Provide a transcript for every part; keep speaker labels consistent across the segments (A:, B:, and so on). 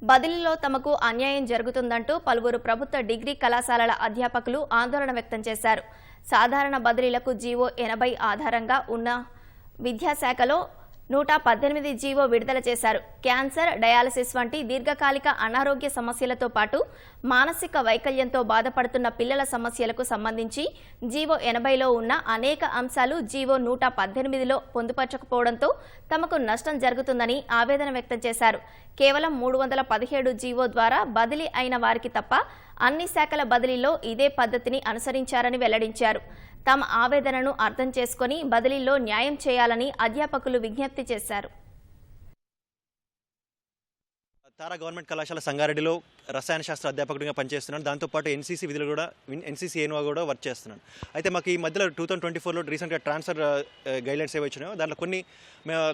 A: బదిలీలో తమకు అన్యాయం జరుగుతుందంటూ పలువురు ప్రభుత్వ డిగ్రీ కళాశాలల అధ్యాపకులు ఆందోళన వ్యక్తం చేశారు. సాధారణ బదిలీలకు జీవో 80 ఆధారంగా ఉన్న విద్యాశాఖలో 118 జీవో విడుదల చేశారు. క్యాన్సర్, డయాలసిస్ వంటి దీర్ఘకాలిక అనారోగ్య సమస్యలతో పాటు మానసిక వైకల్యంతో బాధపడుతున్న పిల్లల సమస్యలకు సంబంధించి జీవో 80లో ఉన్న అనేక అంశాలు జీవో 118లో పొందుపరచకపోవడంతో తమకు నష్టం జరుగుతుందని ఆవేదన వ్యక్తం చేశారు. కేవలం 317 జీవో ద్వారా బదిలీ అయిన వారికి తప్ప అన్ని శాఖల బదిలీలో ఇదే పద్ధతిని అనుసరించారని వెల్లడించారు. తమ ఆవేదనను అర్థం చేసుకుని బదిలీలో న్యాయం చేయాలని అధ్యాపకులు విజ్ఞప్తి చేశారు.
B: తారా గవర్నమెంట్ కళాశాల సంగారెడ్డిలో రసాయన శాస్త్ర అధ్యాపకుడిగా పనిచేస్తున్నాను. దాంతోపాటు ఎన్సీసీ విధులు కూడా ఎన్సీసీ ఏనువా కూడా వర్క్ చేస్తున్నాను. అయితే మాకు ఈ మధ్యలో 2024లో రీసెంట్గా ట్రాన్స్ఫర్ గైడ్లైన్స్ ఏవి వచ్చినాయో దాంట్లో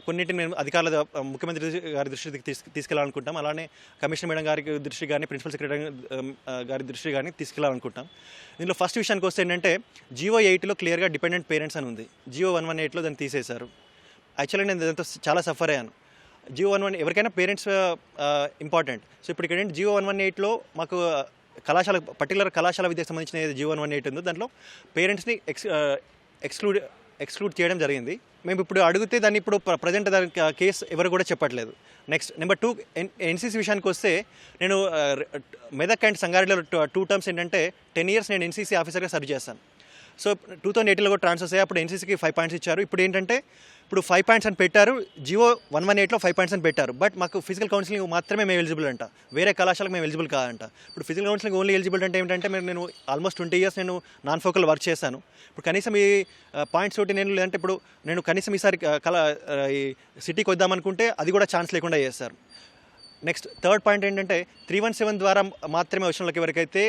B: కొన్నింటిని మేము అధికారుల ముఖ్యమంత్రి గారి దృష్టికి తీసుకెళ్లాలనుకుంటాం. అలానే కమిషనర్ మేడం గారి దృష్టి కానీ ప్రిన్సిపల్ సెక్రటరీ గారి దృష్టి కానీ తీసుకెళ్లాలనుకుంటాం. దీనిలో ఫస్ట్ విషయానికి వస్తే ఏంటంటే జీవో 8లో క్లియర్గా డిపెండెంట్ పేరెంట్స్ అని ఉంది. జీవో 118లో దాన్ని తీసేశారు. యాక్చువల్గా నేను దాంతో చాలా సఫర్ అయ్యాను. జీవో 118 ఎవరికైనా పేరెంట్స్ ఇంపార్టెంట్. సో ఇప్పుడు ఇక్కడ జీవో 118లో మాకు కళాశాల పర్టికులర్ కళాశాల విద్యకు సంబంధించిన ఏది జీవో 118 ఉందో దాంట్లో పేరెంట్స్ని ఎక్స్క్లూడ్ చేయడం జరిగింది. మేము ఇప్పుడు అడిగితే దాన్ని ఇప్పుడు ప్రజెంట్ దాని కేసు ఎవరు కూడా చెప్పట్లేదు. నెక్స్ట్ నెంబర్ 2 ఎన్సీసీ విషయానికి వస్తే నేను మెదక్ అండ్ సంగారెడ్డిలో 2 టర్మ్స్ ఏంటంటే 10 years నేను ఎన్సీసీ ఆఫీసర్గా సర్వ్ చేశాను. సో 2018లో కూడా ట్రాన్స్ఫర్స్ అయ్యాయి. అప్పుడు ఎన్సీసీకి 5 points ఇచ్చారు. ఇప్పుడు ఏంటంటే ఇప్పుడు 5 points అని పెట్టారు. జీవో 118లో 5 points అని పెట్టారు. బట్ మాకు ఫిజికల్ కౌన్సిలింగ్ మాత్రమే మేము ఎలిజిబుల్ అంట, వేరే కళాశాలకు మేము ఎలిజిబుల్ కాదంట. ఇప్పుడు ఫిజికల్ కౌన్సిలింగ్ ఓన్లీ ఎలిజిబుల్ అంటే ఏంటంటే నేను ఆల్మోస్ట్ 20 years నేను నాన్ ఫోకల్ వర్క్ చేశాను. ఇప్పుడు కనీసం ఈ పాయింట్స్ తోటి నేను లేదంటే ఇప్పుడు నేను కనీసం ఈసారి ఈ సిటీకి వద్దామనుకుంటే అది కూడా ఛాన్స్ లేకుండా చేస్తారు. నెక్స్ట్ థర్డ్ పాయింట్ ఏంటంటే 317 ద్వారా మాత్రమే వచ్చిన వాళ్ళకి ఎవరికైతే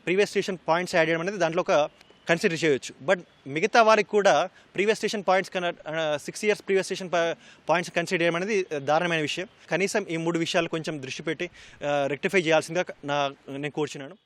B: ప్రీవియస్ స్టేషన్ పాయింట్స్ యాడ్ చేయడం అనేది దాంట్లో ఒక కన్సిడర్ చేయొచ్చు. బట్ మిగతా వారికి కూడా ప్రీవియస్ స్టేషన్ పాయింట్స్ కన్నా 6 years previous station points consider చేయడం అనేది దారుణమైన విషయం. కనీసం ఈ 3 విషయాలు కొంచెం దృష్టి పెట్టి రెక్టిఫై చేయాల్సిందిగా నేను కోరుచున్నాను.